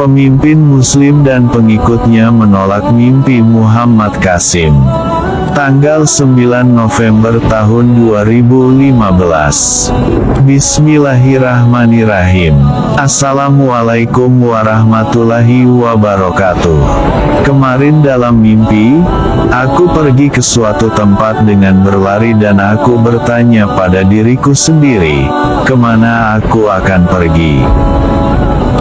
Pemimpin Muslim dan pengikutnya menolak mimpi Muhammad Qasim. Tanggal 9 November tahun 2015. Bismillahirrahmanirrahim. Assalamualaikum warahmatullahi wabarakatuh. Kemarin dalam mimpi, aku pergi ke suatu tempat dengan berlari dan aku bertanya pada diriku sendiri, kemana aku akan pergi.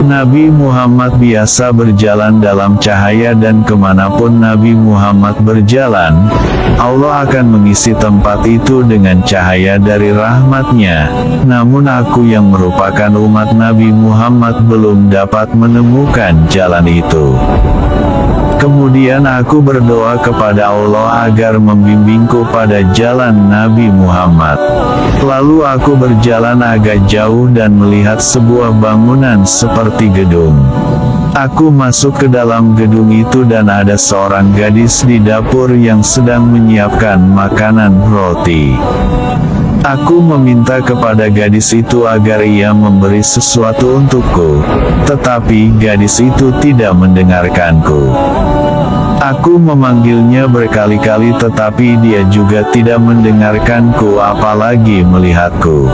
Nabi Muhammad biasa berjalan dalam cahaya dan kemanapun Nabi Muhammad berjalan, Allah akan mengisi tempat itu dengan cahaya dari rahmatnya. Namun aku yang merupakan umat Nabi Muhammad belum dapat menemukan jalan itu. Kemudian aku berdoa kepada Allah agar membimbingku pada jalan Nabi Muhammad. Lalu aku berjalan agak jauh dan melihat sebuah bangunan seperti gedung. Aku masuk ke dalam gedung itu dan ada seorang gadis di dapur yang sedang menyiapkan makanan roti. Aku meminta kepada gadis itu agar ia memberi sesuatu untukku, tetapi gadis itu tidak mendengarkanku. Aku memanggilnya berkali-kali tetapi dia juga tidak mendengarkanku apalagi melihatku.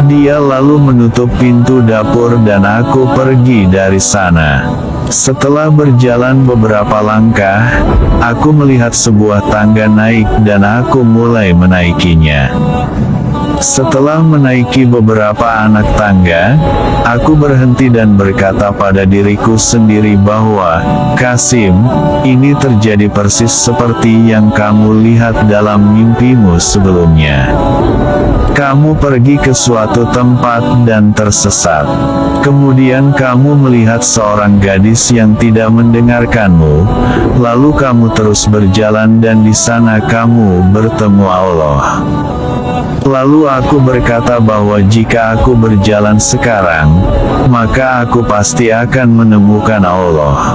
Dia lalu menutup pintu dapur dan aku pergi dari sana. Setelah berjalan beberapa langkah, aku melihat sebuah tangga naik dan aku mulai menaikinya. Setelah menaiki beberapa anak tangga, aku berhenti dan berkata pada diriku sendiri bahwa, Qasim, ini terjadi persis seperti yang kamu lihat dalam mimpimu sebelumnya. Kamu pergi ke suatu tempat dan tersesat. Kemudian kamu melihat seorang gadis yang tidak mendengarkanmu, lalu kamu terus berjalan dan di sana kamu bertemu Allah. Lalu aku berkata bahwa jika aku berjalan sekarang, maka aku pasti akan menemukan Allah.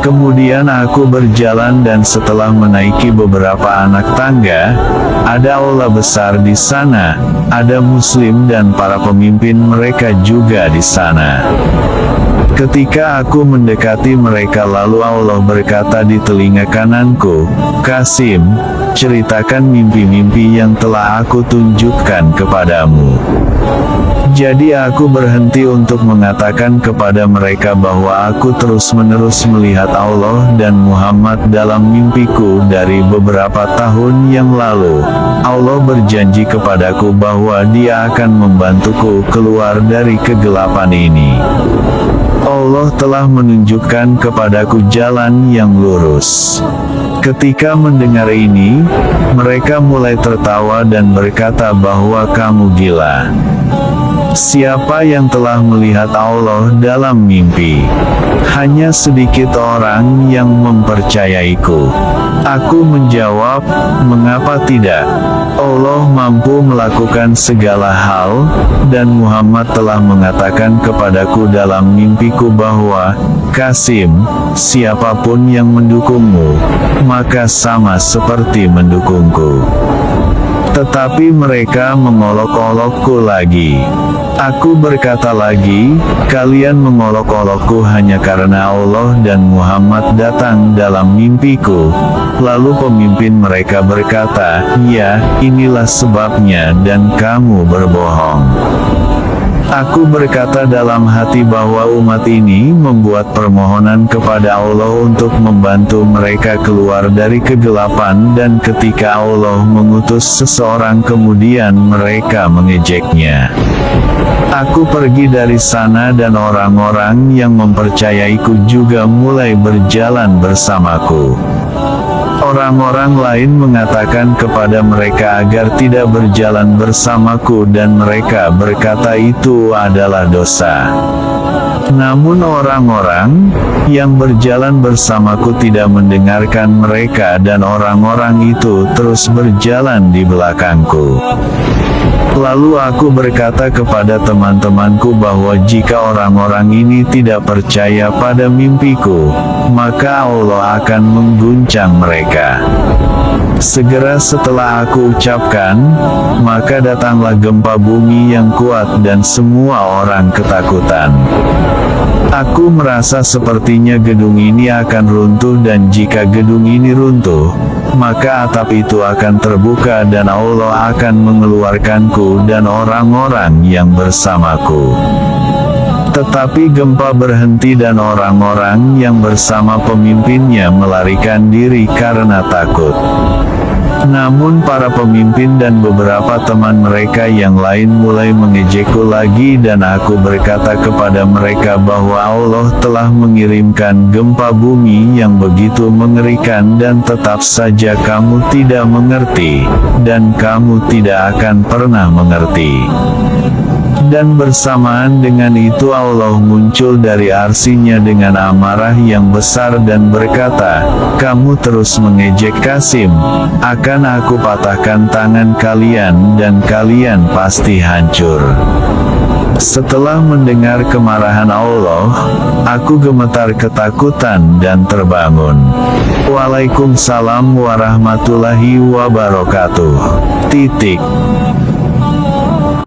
Kemudian aku berjalan dan setelah menaiki beberapa anak tangga, ada aula besar di sana, ada Muslim dan para pemimpin mereka juga di sana. Ketika aku mendekati mereka lalu Allah berkata di telinga kananku, Qasim, ceritakan mimpi-mimpi yang telah aku tunjukkan kepadamu. Jadi aku berhenti untuk mengatakan kepada mereka bahwa aku terus-menerus melihat Allah dan Muhammad dalam mimpiku dari beberapa tahun yang lalu. Allah berjanji kepadaku bahwa Dia akan membantuku keluar dari kegelapan ini. Allah telah menunjukkan kepadaku jalan yang lurus. Ketika mendengar ini, mereka mulai tertawa dan berkata bahwa kamu gila. Siapa yang telah melihat Allah dalam mimpi? Hanya sedikit orang yang mempercayaiku. Aku menjawab, mengapa tidak? Allah mampu melakukan segala hal, dan Muhammad telah mengatakan kepadaku dalam mimpiku bahwa, Qasim, siapapun yang mendukungmu, maka sama seperti mendukungku. Tetapi mereka mengolok-olokku lagi. Aku berkata lagi, kalian mengolok-olokku hanya karena Allah dan Muhammad datang dalam mimpiku. Lalu pemimpin mereka berkata, ya, inilah sebabnya dan kamu berbohong. Aku berkata dalam hati bahwa umat ini membuat permohonan kepada Allah untuk membantu mereka keluar dari kegelapan dan ketika Allah mengutus seseorang kemudian mereka mengejeknya. Aku pergi dari sana dan orang-orang yang mempercayaiku juga mulai berjalan bersamaku. Orang-orang lain mengatakan kepada mereka agar tidak berjalan bersamaku dan mereka berkata itu adalah dosa. Namun orang-orang yang berjalan bersamaku tidak mendengarkan mereka dan orang-orang itu terus berjalan di belakangku. Lalu aku berkata kepada teman-temanku bahwa jika orang-orang ini tidak percaya pada mimpiku, maka Allah akan mengguncang mereka. Segera setelah aku ucapkan, maka datanglah gempa bumi yang kuat dan semua orang ketakutan. Aku merasa sepertinya gedung ini akan runtuh, dan jika gedung ini runtuh, maka atap itu akan terbuka dan Allah akan mengeluarkanku dan orang-orang yang bersamaku. Tetapi gempa berhenti dan orang-orang yang bersama pemimpinnya melarikan diri karena takut. Namun para pemimpin dan beberapa teman mereka yang lain mulai mengejekku lagi, dan aku berkata kepada mereka bahwa Allah telah mengirimkan gempa bumi yang begitu mengerikan, dan tetap saja kamu tidak mengerti, dan kamu tidak akan pernah mengerti. Dan bersamaan dengan itu Allah muncul dari arsinya dengan amarah yang besar dan berkata, "Kamu terus mengejek Qasim, akan aku patahkan tangan kalian dan kalian pasti hancur." Setelah mendengar kemarahan Allah, aku gemetar ketakutan dan terbangun. Waalaikumsalam warahmatullahi wabarakatuh.